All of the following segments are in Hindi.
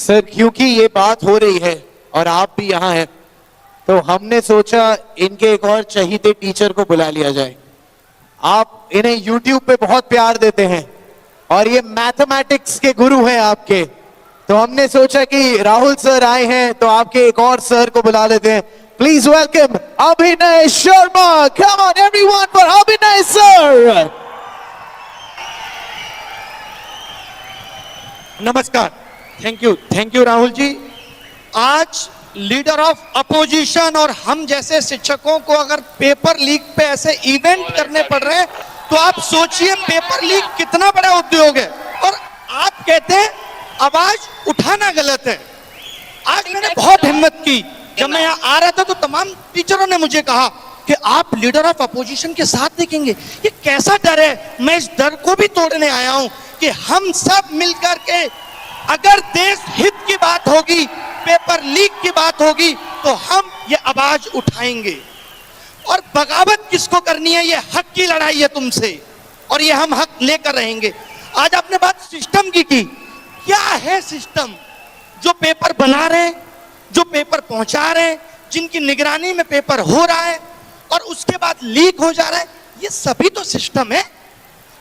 सर, क्योंकि ये बात हो रही है और आप भी यहाँ हैं, तो हमने सोचा इनके एक और चहीते टीचर को बुला लिया जाए। आप इन्हें YouTube पे बहुत प्यार देते हैं और ये मैथमेटिक्स के गुरु हैं आपके, तो हमने सोचा कि राहुल सर आए हैं तो आपके एक और सर को बुला लेते हैं। प्लीज वेलकम अभिनय Sharma. Come on everyone for अभिनय सर। नमस्कार। Thank you Rahul ji. आज लीडर ऑफ अपोजिशन और हम जैसे शिक्षकों को अगर पेपर लीक पे ऐसे इवेंट करने पड़ रहे हैं तो आप सोचिए पेपर लीक कितना बड़ा उद्योग है। और आप कहते हैं आवाज उठाना गलत है। आज मैंने बहुत हिम्मत की, जब मैं यहाँ आ रहा था तो तमाम टीचरों ने मुझे कहा कि आप लीडर ऑफ अपोजिशन के साथ देखेंगे। ये कैसा डर है? मैं इस डर को भी तोड़ने आया हूं कि हम सब मिलकर के अगर देश हित की बात होगी, पेपर लीक की बात होगी, तो हम ये आवाज उठाएंगे। और बगावत किसको करनी है? ये हक की लड़ाई है तुमसे और ये हम हक लेकर रहेंगे। आज आपने बात सिस्टम की क्या है सिस्टम? जो पेपर बना रहे हैं, जो पेपर पहुंचा रहे हैं, जिनकी निगरानी में पेपर हो रहा है और उसके बाद लीक हो जा रहा है, ये सभी तो सिस्टम है।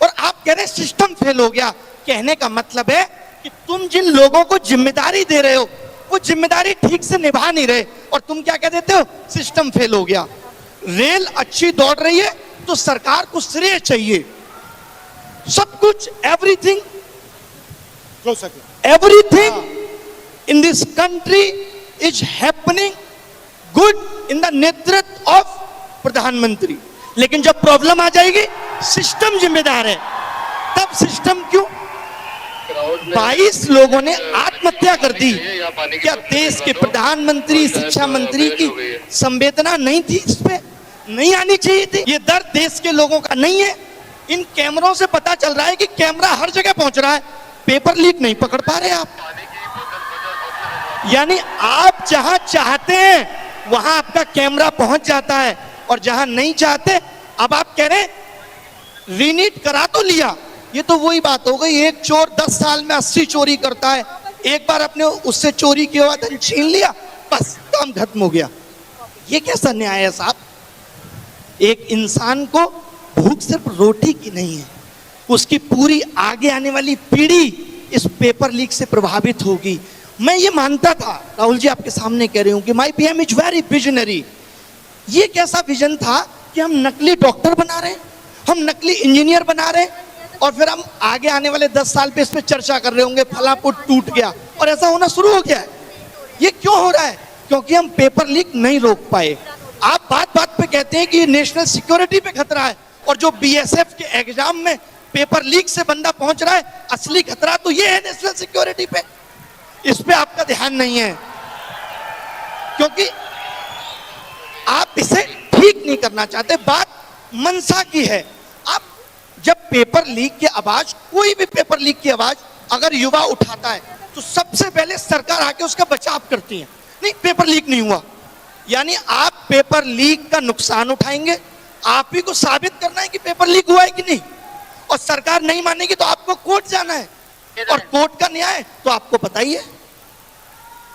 और आप कह रहे हैं सिस्टम फेल हो गया। कहने का मतलब है कि तुम जिन लोगों को जिम्मेदारी दे रहे हो वो जिम्मेदारी ठीक से निभा नहीं रहे और तुम क्या कह देते हो? सिस्टम फेल हो गया। रेल अच्छी दौड़ रही है तो सरकार को श्रेय चाहिए। सब कुछ everything in this country is happening good in the नेतृत्व ऑफ प्रधानमंत्री। लेकिन जब प्रॉब्लम आ जाएगी, सिस्टम जिम्मेदार है। तब सिस्टम क्यों? 22 लोगों ने आत्महत्या कर दी। क्या देश के प्रधानमंत्री, शिक्षा मंत्री की संवेदना नहीं थी? इस पे नहीं आनी चाहिए थी? ये दर्द देश के लोगों का नहीं है? इन कैमरों से पता चल रहा है कि कैमरा हर जगह पहुंच रहा है, पेपर लीक नहीं पकड़ पा रहे आप। यानी आप जहां चाहते हैं वहां आपका कैमरा पहुंच जाता है और जहां नहीं चाहते, अब आप कह रहे हैं रीनीट करा तो लिया। ये तो वही बात हो गई, एक चोर 10 साल में 80 चोरी करता है। एक बार अपने उससे चोरी किया हुआ धन छीन लिया, बस काम खत्म हो गया। ये कैसा न्याय है साहब? एक इंसान को भूख सिर्फ रोटी की नहीं है, उसकी पूरी आगे आने वाली पीढ़ी इस पेपर लीक से प्रभावित होगी। मैं ये मानता था, राहुल जी आपके सामने कह रही हूं कि my PM is very visionary. ये कैसा विजन था कि हम नकली डॉक्टर बना रहे हैं, हम नकली इंजीनियर बना रहे हैं और फिर हम आगे आने वाले 10 साल पे इस पे चर्चा कर रहे होंगे फला पुट टूट गया। और ऐसा होना शुरू हो गया है। ये क्यों हो रहा है? क्योंकि हम पेपर लीक नहीं रोक पाए। आप बात बात पे कहते हैं कि नेशनल सिक्योरिटी पे खतरा है, और जो बीएसएफ के एग्जाम में पेपर लीक से बंदा पहुंच रहा है, असली खतरा तो ये है नेशनल सिक्योरिटी पे। इस पे आपका ध्यान नहीं है क्योंकि आप इसे ठीक नहीं करना चाहते। बात मंशा की है। आप जब पेपर लीक की आवाज, कोई भी पेपर लीक की आवाज अगर युवा उठाता है तो सबसे पहले सरकार आके उसका बचाव करती है। नहीं, पेपर लीक नहीं हुआ, यानी आप पेपर लीक का नुकसान उठाएंगे। आप ही को साबित करना है कि पेपर लीक हुआ है कि नहीं, और सरकार नहीं मानेगी तो आपको कोर्ट जाना है। और कोर्ट का न्याय तो आपको पता ही है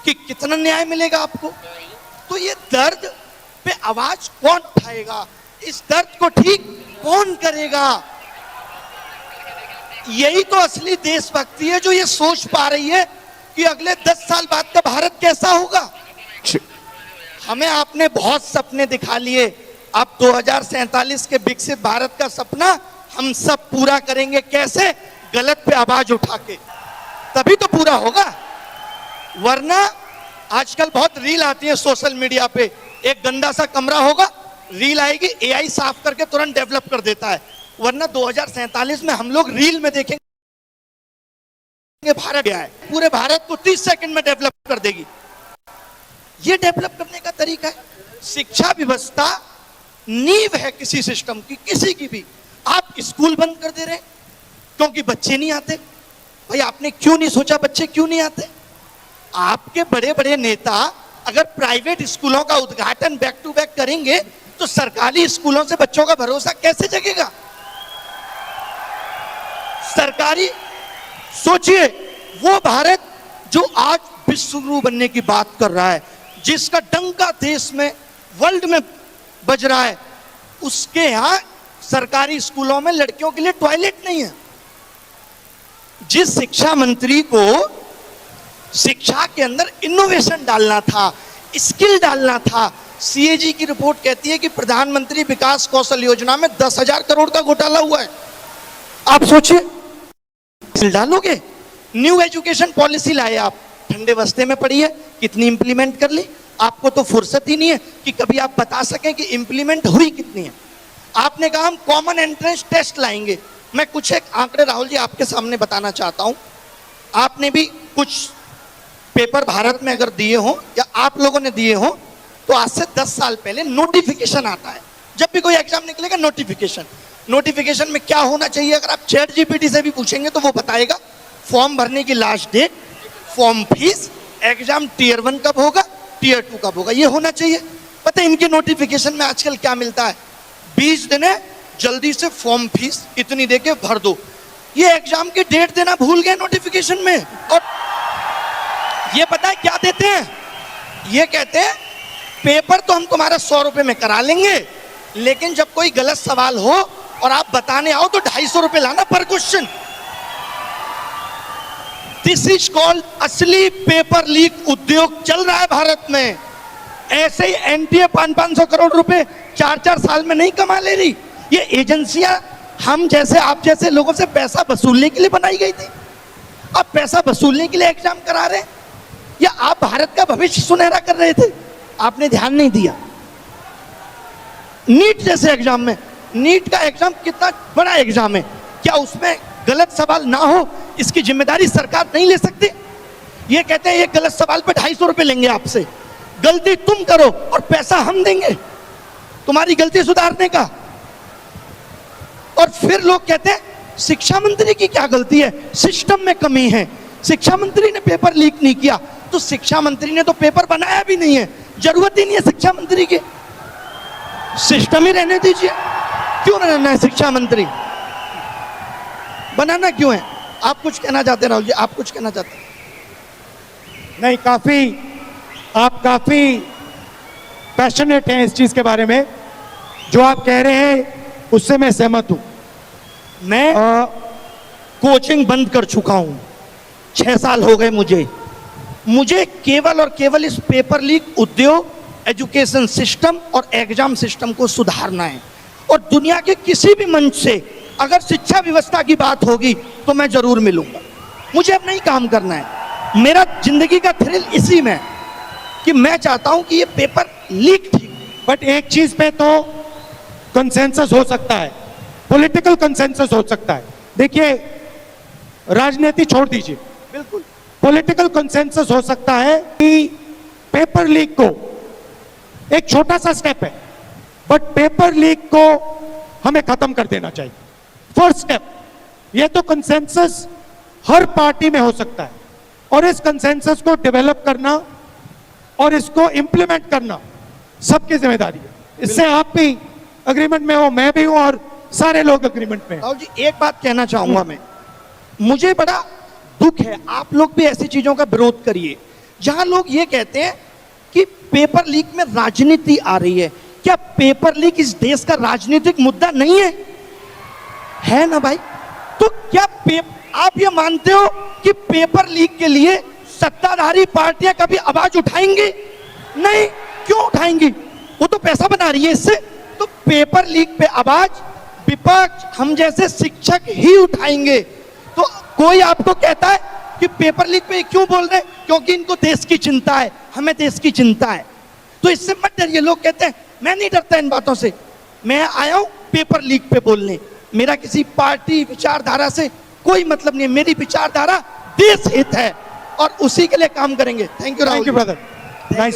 कि कितना न्याय मिलेगा आपको। तो ये दर्द पे आवाज कौन उठाएगा? इस दर्द को ठीक कौन करेगा? यही तो असली देशभक्ति है, जो ये सोच पा रही है कि अगले 10 साल बाद का भारत कैसा होगा। हमें आपने बहुत सपने दिखा लिए, अब 2047 के विकसित भारत का सपना हम सब पूरा करेंगे। कैसे? गलत पे आवाज उठा के, तभी तो पूरा होगा। वरना आजकल बहुत रील आती है सोशल मीडिया पे, एक गंदा सा कमरा होगा, रील आएगी, एआई साफ करके तुरंत डेवलप कर देता है। वरना 2047 में हम लोग रील में देखेंगे भारत क्या है, पूरे भारत को 30 सेकंड में डेवलप कर देगी। ये डेवलप करने का तरीका है। शिक्षा व्यवस्था नींव है किसी सिस्टम की, किसी की भी। आप स्कूल बंद कर दे रहे हैं क्योंकि बच्चे नहीं आते। भाई आपने क्यों नहीं सोचा बच्चे क्यों नहीं आते? आपके बड़े बड़े नेता अगर प्राइवेट स्कूलों का उद्घाटन बैक टू बैक करेंगे तो सरकारी स्कूलों से बच्चों का भरोसा कैसे जगेगा? सरकारी, सोचिए वो भारत जो आज विश्वगुरु बनने की बात कर रहा है, जिसका डंका देश में वर्ल्ड में बज रहा है, उसके यहाँ सरकारी स्कूलों में लड़कियों के लिए टॉयलेट नहीं है। जिस शिक्षा मंत्री को शिक्षा के अंदर इनोवेशन डालना था, स्किल डालना था, सीएजी की रिपोर्ट कहती है कि प्रधानमंत्री विकास कौशल योजना में 10,000 करोड़ का घोटाला हुआ है। आप सोचिए, स्किल डालोगे, न्यू एजुकेशन पॉलिसी लाए आप, ठंडे बस्ते में पड़ी है, कितनी इंप्लीमेंट कर ली? आपको तो फुर्सत ही नहीं है कि कभी आप बता सकें कि इंप्लीमेंट हुई कितनी है। आपने कहा हम कॉमन एंट्रेंस टेस्ट लाएंगे। मैं कुछ एक आंकड़े राहुल जी आपके सामने बताना चाहता हूं। आपने भी कुछ पेपर भारत में अगर दिए हो या आप लोगों ने दिए हो, तो आज से 10 साल पहले नोटिफिकेशन आता है। जब भी कोई एग्जाम निकलेगा नोटिफिकेशन में क्या होना चाहिए, अगर आप चैट जीपीटी से भी पूछेंगे तो वो बताएगा फॉर्म भरने की last date, form fees, exam tier 1 कब होगा, टीयर 2 कब होगा, ये होना चाहिए। पता है इनके नोटिफिकेशन में आजकल क्या मिलता है? 20 दिन है, जल्दी से फॉर्म फीस इतनी देके भर दो। ये एग्जाम की डेट देना भूल गए नोटिफिकेशन में। और ये पता है क्या देते हैं? ये कहते हैं पेपर तो हम तुम्हारा 100 रुपए में करा लेंगे, लेकिन जब कोई गलत सवाल हो और आप बताने आओ तो 250 रुपए लाना पर क्वेश्चन। दिस इज कॉल्ड असली पेपर लीक उद्योग चल रहा है भारत में। ऐसे ही एनटीए 500-500 करोड़ रुपए 4-4 साल में नहीं कमा ले रही। ये एजेंसियां हम जैसे आप जैसे लोगों से पैसा वसूलने के लिए बनाई गई थी। आप पैसा वसूलने के लिए एग्जाम करा रहे हैं, या आप भारत का भविष्य सुनहरा कर रहे थे? आपने ध्यान नहीं दिया। नीट जैसे एग्जाम में, नीट का एग्जाम कितना बड़ा एग्जाम है, क्या उसमें गलत सवाल ना हो इसकी जिम्मेदारी सरकार नहीं ले सकती? ये कहते हैं ये गलत सवाल पे 250 रुपए लेंगे आपसे, गलती तुम करो और पैसा हम देंगे तुम्हारी गलती सुधारने का। और फिर लोग कहते हैं शिक्षा मंत्री की क्या गलती है, सिस्टम में कमी है, शिक्षा मंत्री ने पेपर लीक नहीं किया। तो शिक्षा मंत्री ने तो पेपर बनाया भी नहीं है, जरूरत ही नहीं है शिक्षा मंत्री की, सिस्टम ही रहने दीजिए। क्यों रहना है शिक्षा मंत्री, बनाना क्यों है? आप कुछ कहना चाहते हैं राहुल जी, आप कुछ कहना चाहते हैं? नहीं, आप काफी पैशनेट हैं इस चीज के बारे में। जो आप कह रहे हैं उससे मैं सहमत हूं। मैं कोचिंग बंद कर चुका हूं, 6 साल हो गए मुझे केवल और केवल इस पेपर लीक उद्योग, एजुकेशन सिस्टम और एग्जाम सिस्टम को सुधारना है। और दुनिया के किसी भी मंच से अगर शिक्षा व्यवस्था की बात होगी तो मैं जरूर मिलूंगा। मुझे अब नहीं काम करना है, मेरा जिंदगी का थ्रिल इसी में कि मैं चाहता हूं कि ये पेपर लीक ठीक। बट एक चीज पे तो कंसेंसस हो सकता है, पॉलिटिकल कंसेंसस हो सकता है। देखिए, राजनीति छोड़ दीजिए, बिल्कुल पॉलिटिकल कंसेंसस हो सकता है कि पेपर लीक को, एक छोटा सा स्टेप है, बट पेपर लीक को हमें खत्म कर देना चाहिए। फर्स्ट स्टेप, ये तो कंसेंसस हर पार्टी में हो सकता है, और इस कंसेंसस को डेवलप करना और इसको इंप्लीमेंट करना सबकी जिम्मेदारी है। इससे आप भी अग्रीमेंट में हो, मैं भी हूं, और सारे लोग अग्रीमेंट में हैं। राहुल जी एक बात कहना चाहूंगा मैं, मुझे बड़ा दुख है, आप लोग भी ऐसी चीजों का विरोध करिए जहां लोग ये कहते हैं कि पेपर लीक में राजनीति आ रही है। क्या पेपर लीक इस देश का राजनीतिक मुद्दा नहीं है? है ना भाई? तो क्या आप ये मानते हो कि पेपर लीक के लिए सत्ताधारी पार्टियां कभी आवाज उठाएंगी? नहीं। क्यों उठाएंगी? वो तो पैसा बना रही है इससे। तो पेपर लीक पे आवाज विपक्ष, हम जैसे शिक्षक ही उठाएंगे। तो कोई आपको कहता है कि पेपर लीक पे क्यों बोल रहे हैं? क्योंकि इनको देश की चिंता है, हमें देश की चिंता है। तो इससे मत डरिए। लोग कहते हैं मैं नहीं डरता इन बातों से, मैं आया हूं पेपर लीक पे बोलने। मेरा किसी पार्टी विचारधारा से कोई मतलब नहीं है, मेरी विचारधारा देश हित है और उसी के लिए काम करेंगे। Thank you Rahul thank you brother, nice.